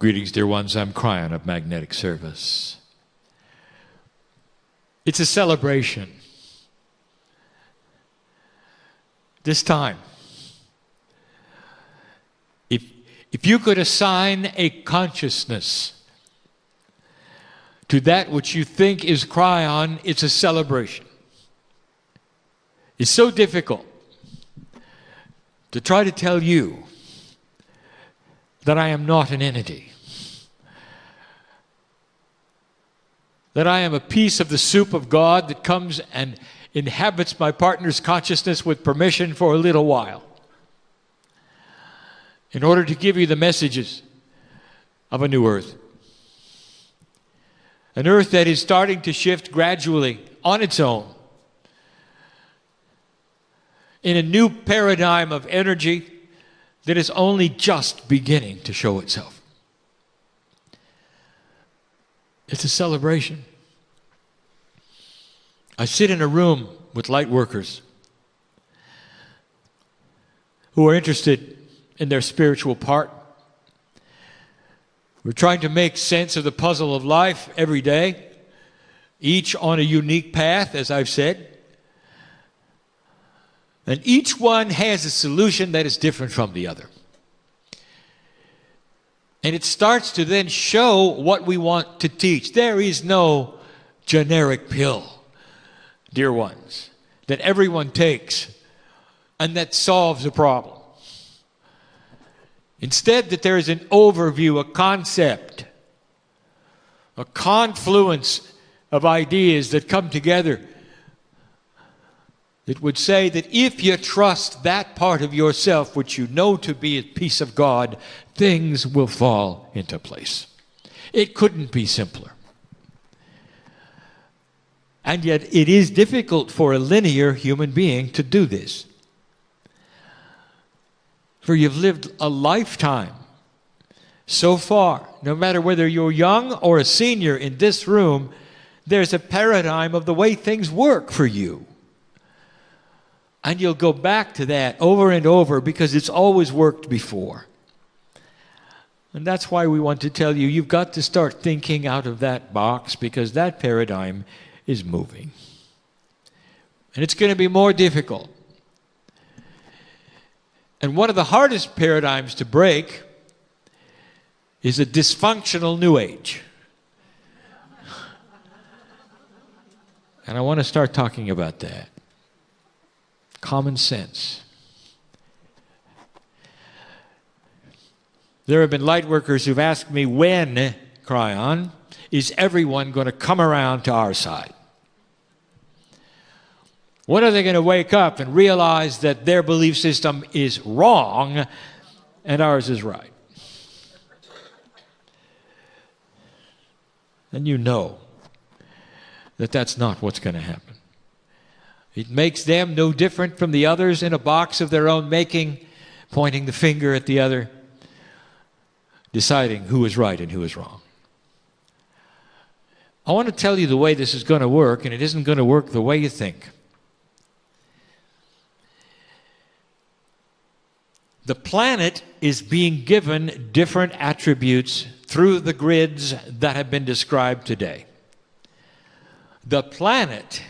Greetings, dear ones. I'm Kryon of Magnetic Service. It's a celebration. This time, if you could assign a consciousness to that which you think is Kryon, it's a celebration. It's so difficult to try to tell you that I am not an entity, that I am a piece of the soup of God that comes and inhabits my partner's consciousness with permission for a little while, in order to give you the messages of a new earth. An earth that is starting to shift gradually on its own in a new paradigm of energy that is only just beginning to show itself. It's a celebration. I sit in a room with light workers who are interested in their spiritual part. We're trying to make sense of the puzzle of life every day, each on a unique path, as I've said. And each one has a solution that is different from the other. And it starts to then show what we want to teach. There is no generic pill, dear ones, that everyone takes and that solves a problem. Instead, that there is an overview, a concept, a confluence of ideas that come together that would say that if you trust that part of yourself which you know to be a piece of God, things will fall into place. It couldn't be simpler. And yet it is difficult for a linear human being to do this. For you've lived a lifetime so far, no matter whether you're young or a senior in this room, there's a paradigm of the way things work for you. And you'll go back to that over and over because it's always worked before. And that's why we want to tell you, you've got to start thinking out of that box, because that paradigm is moving. And it's going to be more difficult. And one of the hardest paradigms to break is a dysfunctional New Age. And I want to start talking about that. Common sense. There have been light workers who've asked me, when, Kryon, is everyone going to come around to our side? When are they going to wake up and realize that their belief system is wrong and ours is right? And you know that that's not what's going to happen. It makes them no different from the others in a box of their own making, pointing the finger at the other, deciding who is right and who is wrong. I want to tell you the way this is going to work, and it isn't going to work the way you think. The planet is being given different attributes through the grids that have been described today. The planet,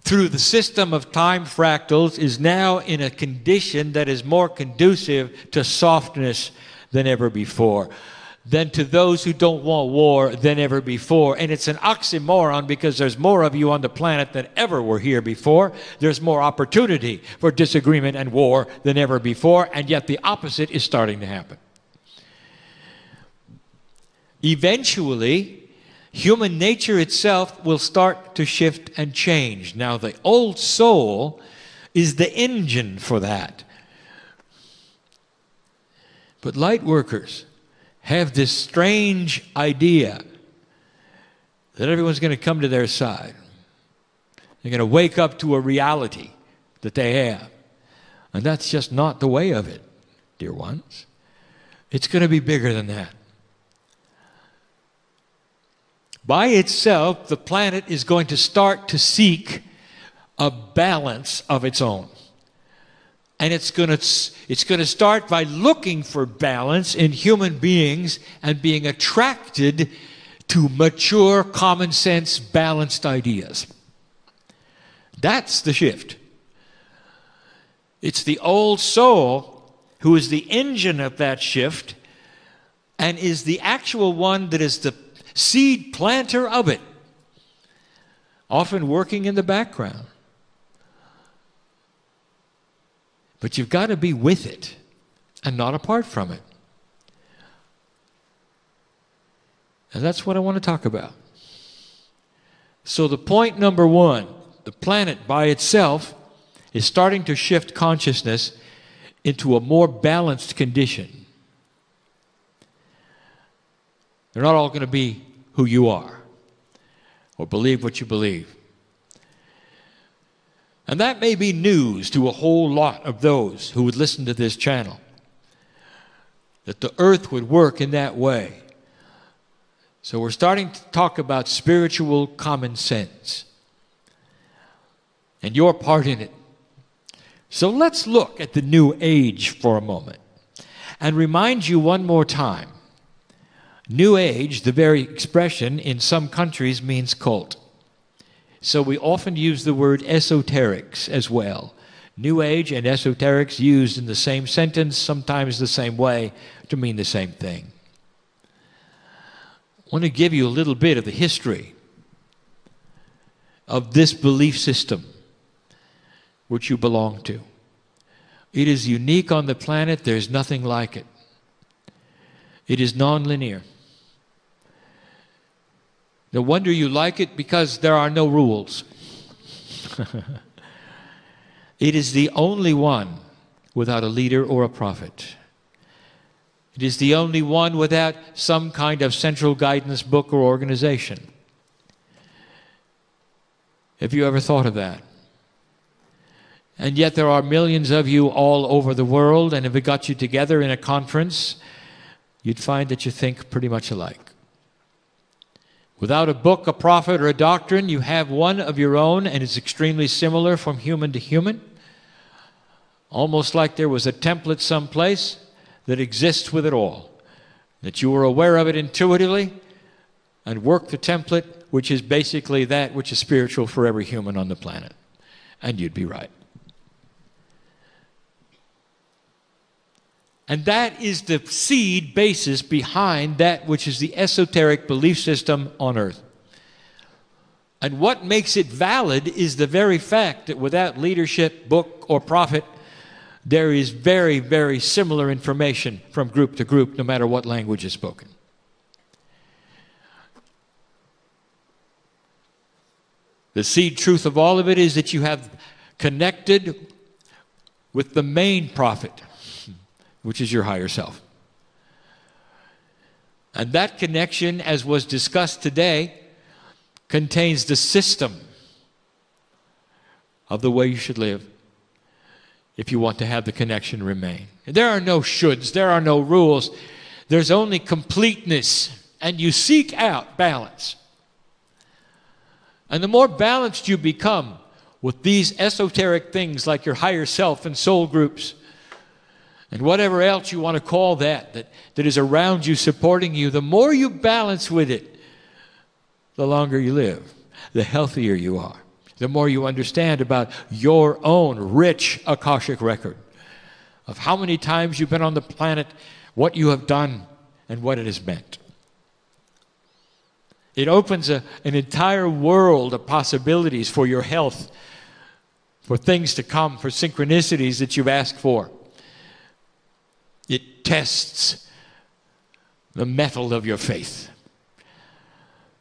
through the system of time fractals, is now in a condition that is more conducive to softness than ever before, than to those who don't want war than ever before. And it's an oxymoron, because there's more of you on the planet than ever were here before. There's more opportunity for disagreement and war than ever before, and yet the opposite is starting to happen. Eventually, human nature itself will start to shift and change. Now, the old soul is the engine for that. But light workers have this strange idea that everyone's going to come to their side. They're going to wake up to a reality that they have. And that's just not the way of it, dear ones. It's going to be bigger than that. By itself, the planet is going to start to seek a balance of its own. And it's going to start by looking for balance in human beings and being attracted to mature, common sense, balanced ideas. That's the shift. It's the old soul who is the engine of that shift and is the actual one that is the seed planter of it, often working in the background. But you've got to be with it and not apart from it. And that's what I want to talk about. So the point number one, the planet by itself is starting to shift consciousness into a more balanced condition. They're not all going to be who you are or believe what you believe. And that may be news to a whole lot of those who would listen to this channel, that the earth would work in that way. So we're starting to talk about spiritual common sense and your part in it. So let's look at the New Age for a moment and remind you one more time. New Age, the very expression in some countries, means cult. So we often use the word esoterics as well. New Age and esoterics used in the same sentence, sometimes the same way, to mean the same thing. I want to give you a little bit of the history of this belief system which you belong to. It is unique on the planet. There's nothing like it. It is nonlinear. No wonder you like it, because there are no rules. It is the only one without a leader or a prophet. It is the only one without some kind of central guidance book or organization. Have you ever thought of that? And yet there are millions of you all over the world, and if we got you together in a conference, you'd find that you think pretty much alike. Without a book, a prophet, or a doctrine, you have one of your own, and it's extremely similar from human to human. Almost like there was a template someplace that exists with it all, that you were aware of it intuitively and work the template, which is basically that which is spiritual for every human on the planet. And you'd be right. And that is the seed basis behind that which is the esoteric belief system on earth. And what makes it valid is the very fact that without leadership, book, or prophet, there is very, very similar information from group to group, no matter what language is spoken. The seed truth of all of it is that you have connected with the main prophet, which is your higher self. And that connection, as was discussed today, contains the system of the way you should live if you want to have the connection remain. There are no shoulds, there are no rules. There's only completeness, and you seek out balance. And the more balanced you become with these esoteric things like your higher self and soul groups, and whatever else you want to call that is around you, supporting you, the more you balance with it, the longer you live, the healthier you are, the more you understand about your own rich Akashic record of how many times you've been on the planet, what you have done, and what it has meant. It opens an entire world of possibilities for your health, for things to come, for synchronicities that you've asked for. It tests the mettle of your faith.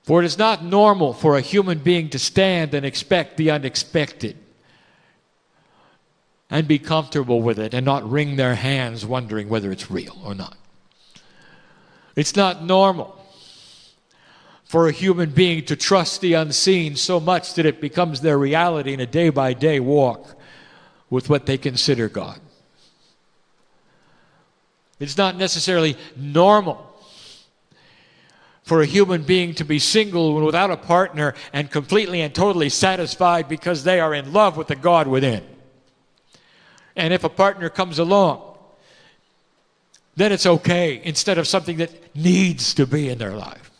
For it is not normal for a human being to stand and expect the unexpected and be comfortable with it and not wring their hands wondering whether it's real or not. It's not normal for a human being to trust the unseen so much that it becomes their reality in a day-by-day walk with what they consider God. It's not necessarily normal for a human being to be single and without a partner and completely and totally satisfied because they are in love with the God within. And if a partner comes along, then it's okay instead of something that needs to be in their life.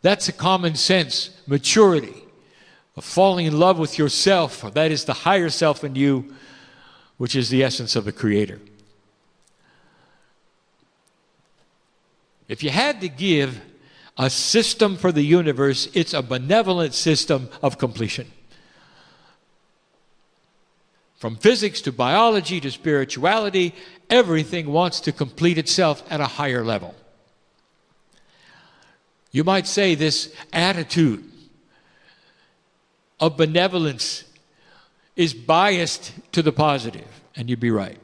That's a common sense maturity of falling in love with yourself. That is the higher self in you, which is the essence of the Creator. If you had to give a system for the universe, it's a benevolent system of completion. From physics to biology to spirituality, everything wants to complete itself at a higher level. You might say this attitude of benevolence is biased to the positive, and you'd be right.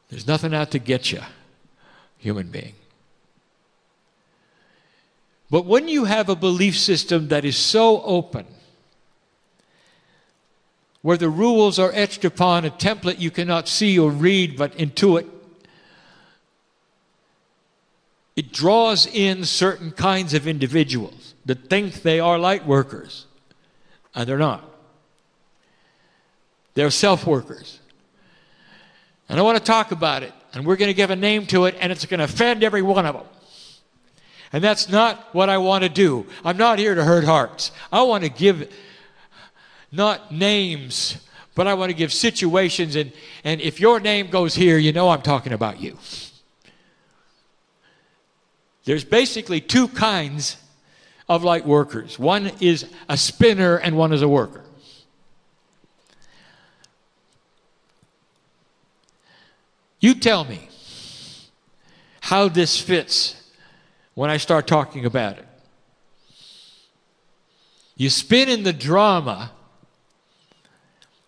There's nothing out to get you, human being. But when you have a belief system that is so open, where the rules are etched upon a template you cannot see or read but intuit, it draws in certain kinds of individuals that think they are light workers, and they're not. They're self-workers. And I want to talk about it, and we're going to give a name to it, and it's going to offend every one of them. And that's not what I want to do. I'm not here to hurt hearts. I want to give not names, but I want to give situations, and if your name goes here, you know I'm talking about you. There's basically two kinds of light workers. One is a spinner and one is a worker. You tell me how this fits when I start talking about it. You spin in the drama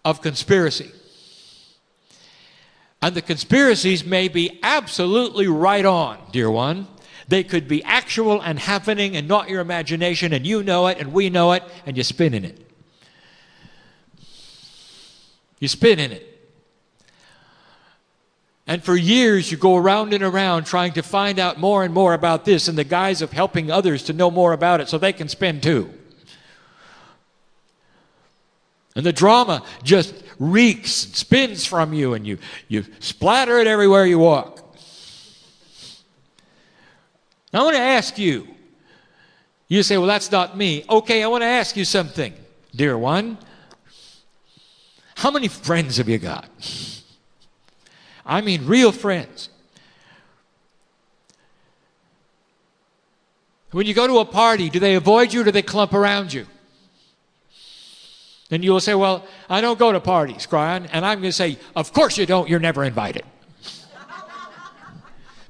of conspiracy. And the conspiracies may be absolutely right on, dear one. They could be actual and happening and not your imagination, and you know it and we know it, and you spin in it. You spin in it. And for years you go around and around trying to find out more and more about this in the guise of helping others to know more about it so they can spin too. And the drama just reeks and spins from you, and you splatter it everywhere you walk. Now, I want to ask you. You say, well, that's not me. Okay, I want to ask you something, dear one. How many friends have you got? I mean, real friends. When you go to a party, do they avoid you or do they clump around you? And you will say, well, I don't go to parties, Kryon. And I'm going to say, of course you don't. You're never invited.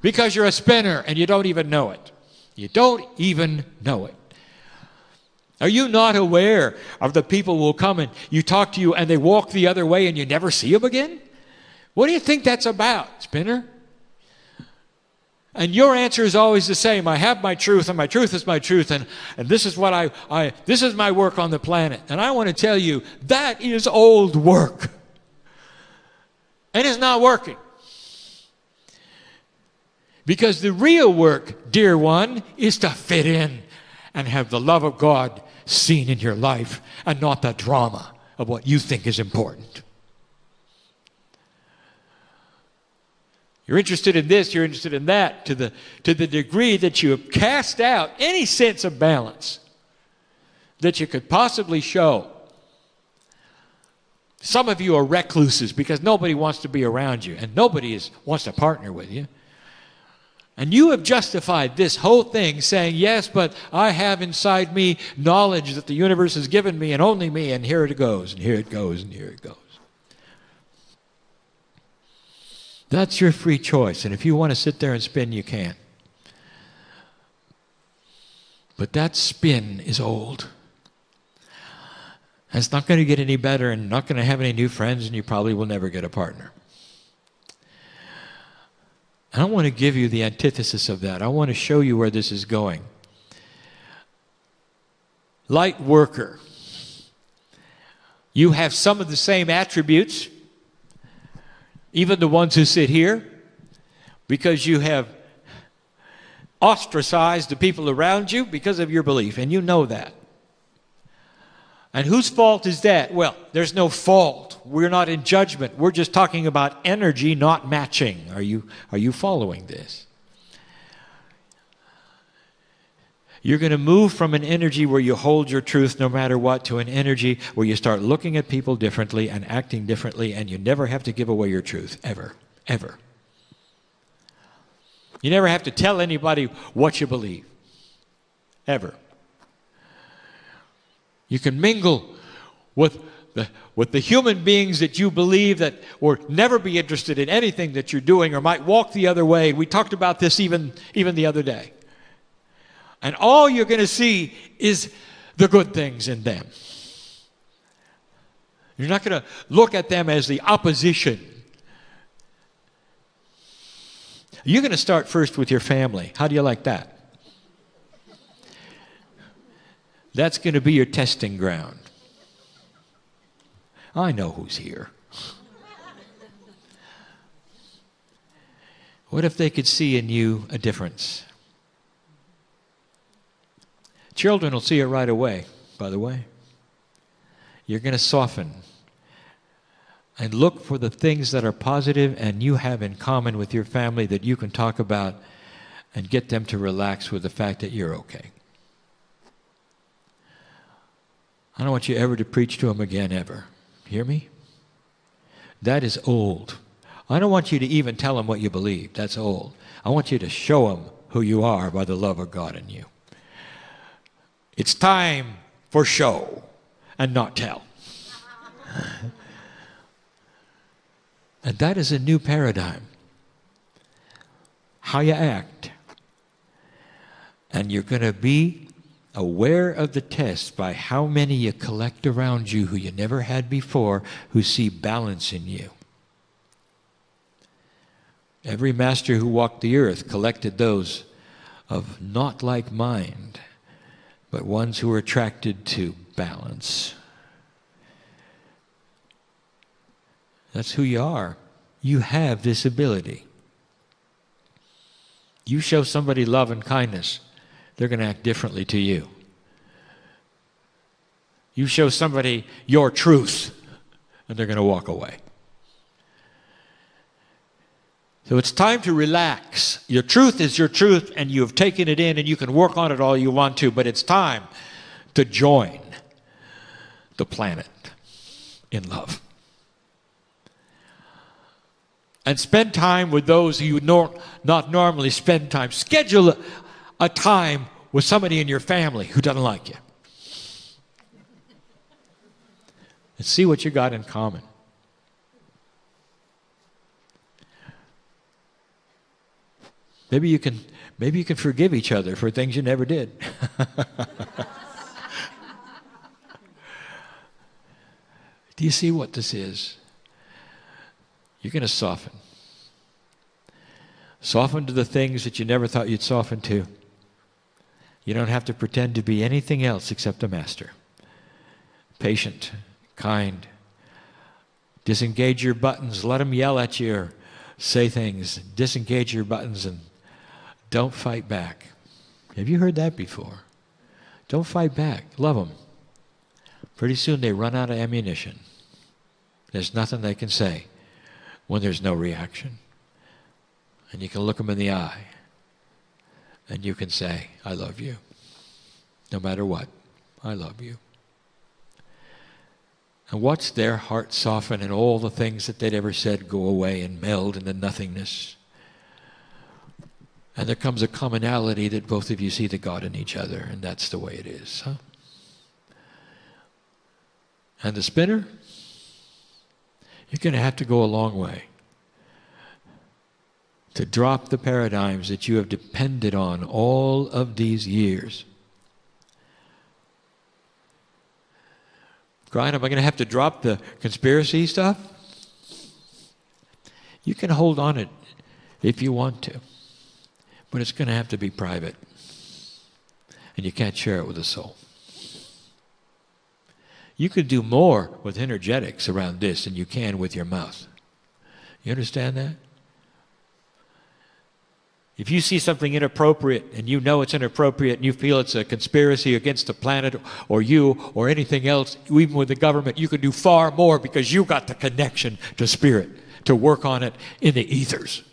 Because you're a spinner and you don't even know it. You don't even know it. Are you not aware of the people who will come and you talk to you and they walk the other way and you never see them again? What do you think that's about, spinner? And your answer is always the same. I have my truth, and my truth is my truth, and this is what this is my work on the planet. And I want to tell you, that is old work. And it's not working. Because the real work, dear one, is to fit in and have the love of God seen in your life, and not the drama of what you think is important. You're interested in this, you're interested in that, to the degree that you have cast out any sense of balance that you could possibly show. Some of you are recluses because nobody wants to be around you, and nobody wants to partner with you. And you have justified this whole thing saying, yes, but I have inside me knowledge that the universe has given me, and only me, and here it goes, and here it goes, and here it goes. That's your free choice, and if you want to sit there and spin, you can. But that spin is old. And it's not going to get any better, and not going to have any new friends, and you probably will never get a partner. And I want to give you the antithesis of that. I want to show you where this is going. Light worker. You have some of the same attributes, even the ones who sit here, because you have ostracized the people around you because of your belief, and you know that. And whose fault is that? Well, there's no fault. We're not in judgment. We're just talking about energy not matching. Are you following this? You're going to move from an energy where you hold your truth no matter what to an energy where you start looking at people differently and acting differently, and you never have to give away your truth, ever, ever. You never have to tell anybody what you believe, ever. You can mingle with the human beings that you believe that will never be interested in anything that you're doing or might walk the other way. We talked about this even the other day. And all you're going to see is the good things in them. You're not going to look at them as the opposition. You're going to start first with your family. How do you like that? That's going to be your testing ground. I know who's here. What if they could see in you a difference? Children will see it right away, by the way. You're going to soften and look for the things that are positive and you have in common with your family that you can talk about and get them to relax with the fact that you're okay. I don't want you ever to preach to them again, ever. Hear me? That is old. I don't want you to even tell them what you believe. That's old. I want you to show them who you are by the love of God in you. It's time for show and not tell. And that is a new paradigm. How you act. And you're going to be aware of the test by how many you collect around you who you never had before, who see balance in you. Every master who walked the earth collected those of not like mind, but ones who are attracted to balance. That's who you are. You have this ability. You show somebody love and kindness, they're going to act differently to you. You show somebody your truth, and they're going to walk away. So it's time to relax. Your truth is your truth, and you have taken it in, and you can work on it all you want to, but it's time to join the planet in love. And spend time with those who you not normally spend time. Schedule a time with somebody in your family who doesn't like you. And see what you got in common. Maybe you can forgive each other for things you never did. Do you see what this is? You're going to soften. Soften to the things that you never thought you'd soften to. You don't have to pretend to be anything else except a master. Patient, kind. Disengage your buttons. Let them yell at you or say things. Disengage your buttons and don't fight back. Have you heard that before? Don't fight back. Love them. Pretty soon they run out of ammunition. There's nothing they can say when there's no reaction. And you can look them in the eye and you can say, I love you. No matter what, I love you. And watch their heart soften and all the things that they'd ever said go away and meld into nothingness. And there comes a commonality that both of you see the God in each other, and that's the way it is. Huh? And the spinner? You're going to have to go a long way to drop the paradigms that you have depended on all of these years. Kryon, am I going to have to drop the conspiracy stuff? You can hold on it if you want to, but it's going to have to be private, and you can't share it with a soul. You can do more with energetics around this than you can with your mouth. You understand that? If you see something inappropriate and you know it's inappropriate and you feel it's a conspiracy against the planet or you or anything else, even with the government, you can do far more because you got the connection to spirit to work on it in the ethers.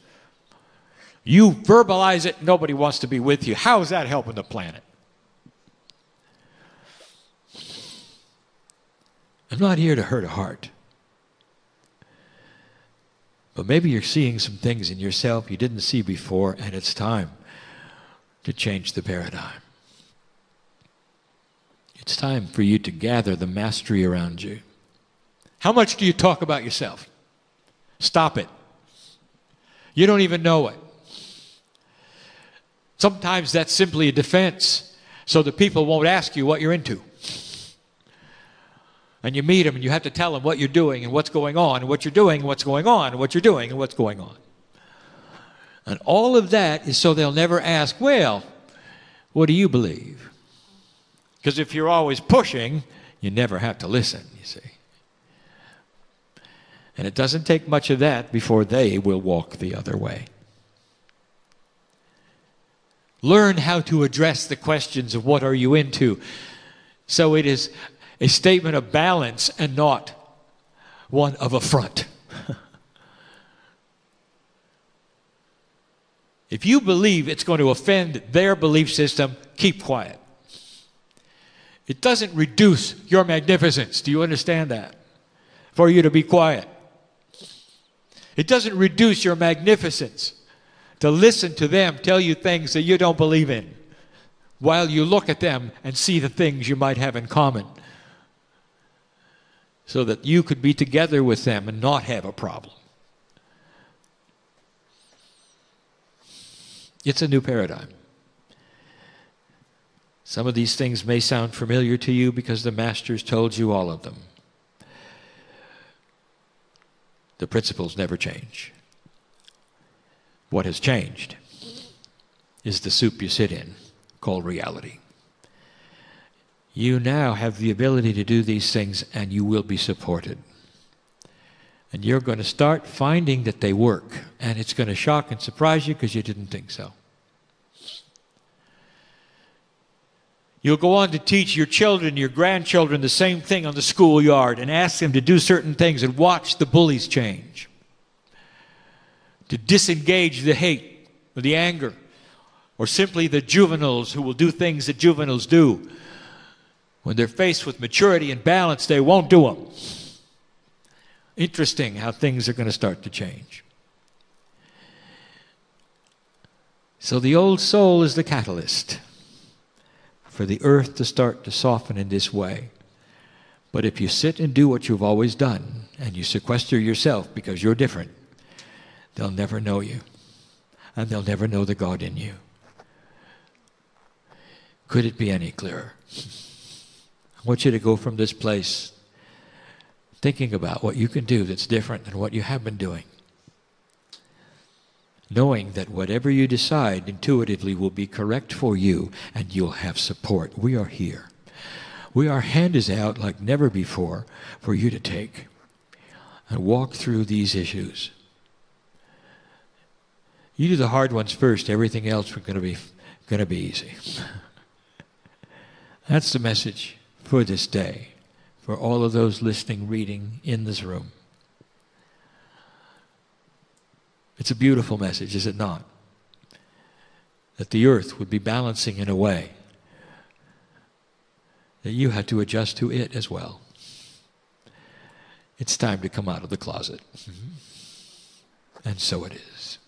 You verbalize it, nobody wants to be with you. How is that helping the planet? I'm not here to hurt a heart. But maybe you're seeing some things in yourself you didn't see before, and it's time to change the paradigm. It's time for you to gather the mastery around you. How much do you talk about yourself? Stop it. You don't even know it. Sometimes that's simply a defense so that people won't ask you what you're into. And you meet them and you have to tell them what you're doing and what's going on and what you're doing and what's going on and what you're doing and what's going on. And all of that is so they'll never ask, well, what do you believe? Because if you're always pushing, you never have to listen, you see. And it doesn't take much of that before they will walk the other way. Learn how to address the questions of what are you into. So it is a statement of balance and not one of affront. If you believe it's going to offend their belief system, keep quiet. It doesn't reduce your magnificence. Do you understand that? For you to be quiet. It doesn't reduce your magnificence to listen to them tell you things that you don't believe in while you look at them and see the things you might have in common so that you could be together with them and not have a problem. It's a new paradigm. Some of these things may sound familiar to you because the masters told you all of them. The principles never change. What has changed is the soup you sit in, called reality. You now have the ability to do these things, and you will be supported. And you're going to start finding that they work, and it's going to shock and surprise you because you didn't think so. You'll go on to teach your children, your grandchildren, the same thing on the schoolyard and ask them to do certain things and watch the bullies change. To disengage the hate or the anger, or simply the juveniles who will do things that juveniles do. When they're faced with maturity and balance, they won't do them. Interesting how things are going to start to change. So the old soul is the catalyst for the earth to start to soften in this way. But if you sit and do what you've always done, and you sequester yourself because you're different, they'll never know you, and they'll never know the God in you. Could it be any clearer? I want you to go from this place thinking about what you can do that's different than what you have been doing. Knowing that whatever you decide intuitively will be correct for you and you'll have support. We are here. Our hand is out like never before for you to take and walk through these issues. You do the hard ones first. Everything else is going to be easy. That's the message for this day, for all of those listening, reading in this room. It's a beautiful message, is it not? That the earth would be balancing in a way that you had to adjust to it as well. It's time to come out of the closet. And so it is.